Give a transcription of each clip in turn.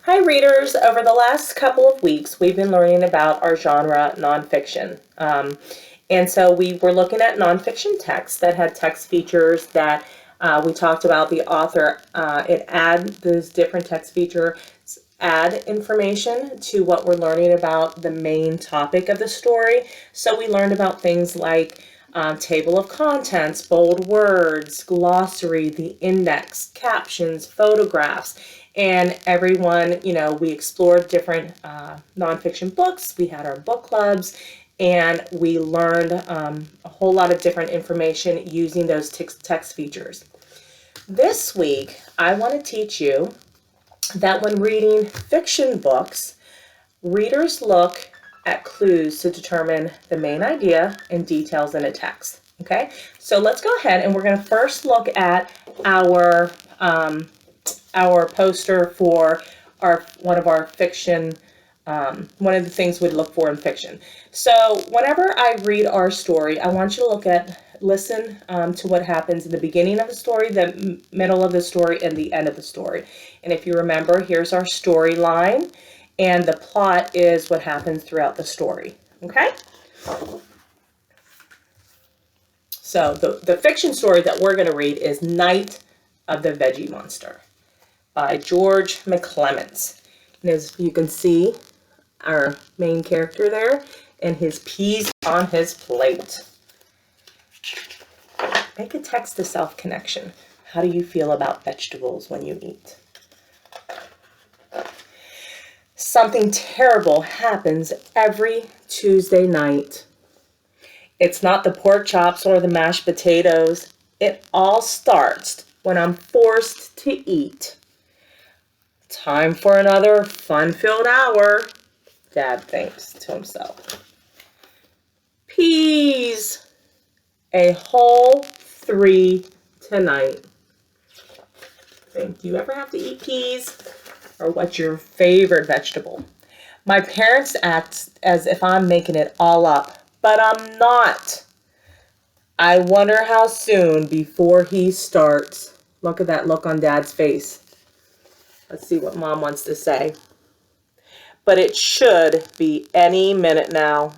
Hi readers, over the last couple of weeks we've been learning about our genre, nonfiction. And so we were looking at nonfiction texts that had text features that we talked about the author. It add those different text features, add information to what we're learning about the main topic of the story. So we learned about things like table of contents, bold words, glossary, the index, captions, photographs, and everyone, we explored different nonfiction books. We had our book clubs, and we learned a whole lot of different information using those text features. This week, I want to teach you that when reading fiction books, readers look at clues to determine the main idea and details in a text. Okay, so let's go ahead and we're going to first look at our poster for one of our fiction. One of the things we'd look for in fiction. So whenever I read our story, I want you to listen to what happens in the beginning of the story, the middle of the story, and the end of the story. And if you remember, here's our storyline, and the plot is what happens throughout the story. Okay? So the fiction story that we're going to read is Night of the Veggie Monster by George McClements. And as you can see, our main character there, and his peas on his plate. Make a text-to-self connection. How do you feel about vegetables when you eat? Something terrible happens every Tuesday night. It's not the pork chops or the mashed potatoes. It all starts when I'm forced to eat. Time for another fun-filled hour, Dad thinks to himself. Peas! A whole 3 tonight. Do you ever have to eat peas? Or what's your favorite vegetable? My parents act as if I'm making it all up, but I'm not. I wonder how soon before he starts. Look at that look on Dad's face. Let's see what Mom wants to say. But it should be any minute now.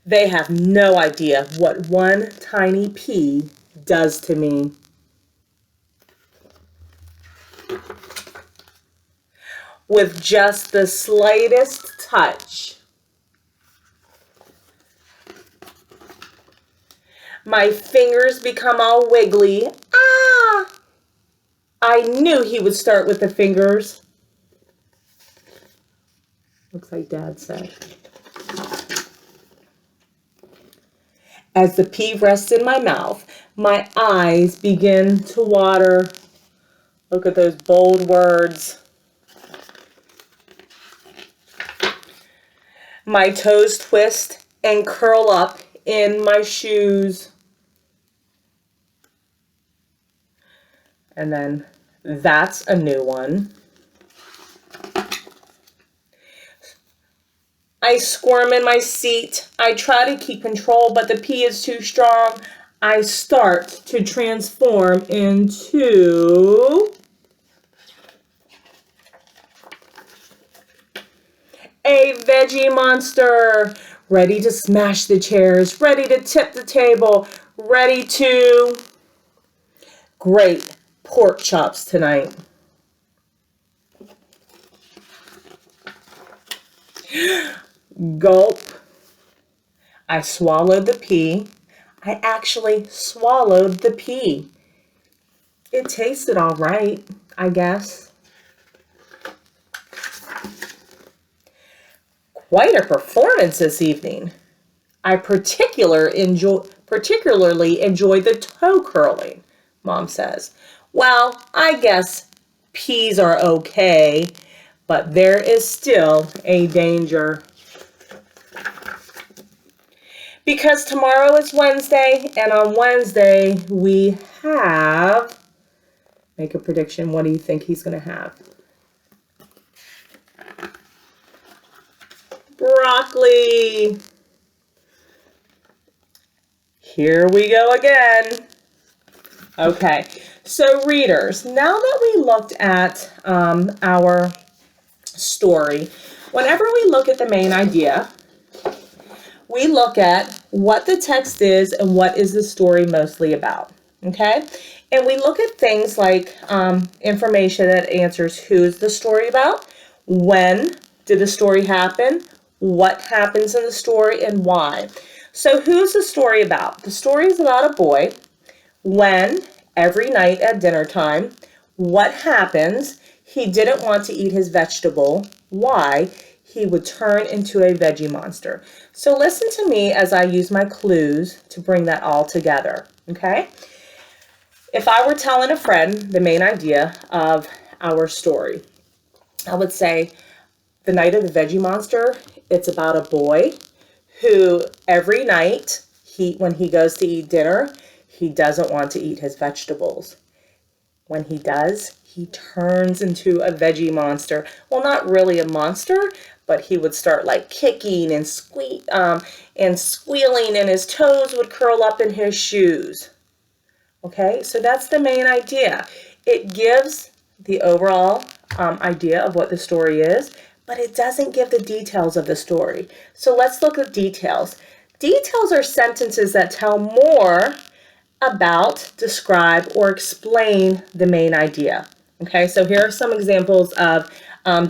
They have no idea what one tiny pea does to me. With just the slightest touch, my fingers become all wiggly. Ah! I knew he would start with the fingers. Looks like Dad said. As the pea rests in my mouth, my eyes begin to water. Look at those bold words. My toes twist and curl up in my shoes. And then that's a new one. I squirm in my seat. I try to keep control, but the pea is too strong. I start to transform into a veggie monster, ready to smash the chairs, ready to tip the table, ready to grate pork chops tonight. Gulp. I swallowed the pea. I actually swallowed the pea. It tasted all right, I guess. Quite a performance this evening. I particularly enjoy the toe curling, Mom says. Well, I guess peas are okay, but there is still a danger. Because tomorrow is Wednesday, and on Wednesday we have, make a prediction, what do you think he's going to have? Broccoli. Here we go again. Okay, so readers, now that we looked at our story, whenever we look at the main idea, we look at what the text is and what is the story mostly about, okay? And we look at things like information that answers who's the story about, when did the story happen, what happens in the story, and why. So who's the story about? The story is about a boy. When, every night at dinner time. What happens? He didn't want to eat his vegetable. Why? He would turn into a veggie monster. So listen to me as I use my clues to bring that all together, okay? If I were telling a friend the main idea of our story, I would say the night of the veggie monster, it's about a boy who every night, when he goes to eat dinner, he doesn't want to eat his vegetables. When he does, he turns into a veggie monster. Well, not really a monster, but he would start like kicking and squealing, and his toes would curl up in his shoes. Okay, so that's the main idea. It gives the overall idea of what the story is, but it doesn't give the details of the story. So let's look at details. Details are sentences that tell more about, describe, or explain the main idea. Okay, so here are some examples of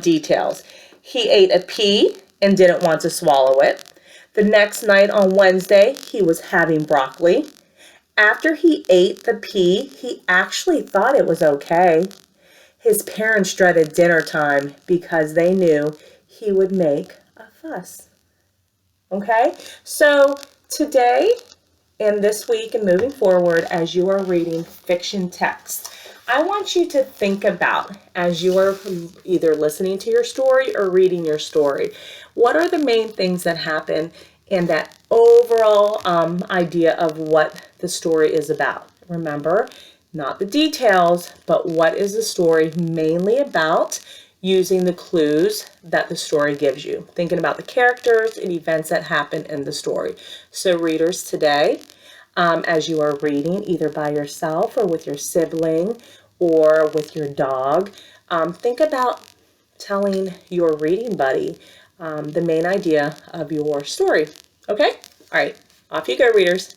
details. He ate a pea and didn't want to swallow it. The next night on Wednesday, he was having broccoli. After he ate the pea, he actually thought it was okay. His parents dreaded dinner time because they knew he would make a fuss. Okay, so today and this week and moving forward, as you are reading fiction text, I want you to think about, as you are either listening to your story or reading your story, what are the main things that happen in that overall idea of what the story is about. Remember, not the details, but what is the story mainly about, using the clues that the story gives you. Thinking about the characters and events that happen in the story. So readers, today, as you are reading, either by yourself or with your sibling or with your dog, think about telling your reading buddy the main idea of your story. Okay? All right. Off you go, readers.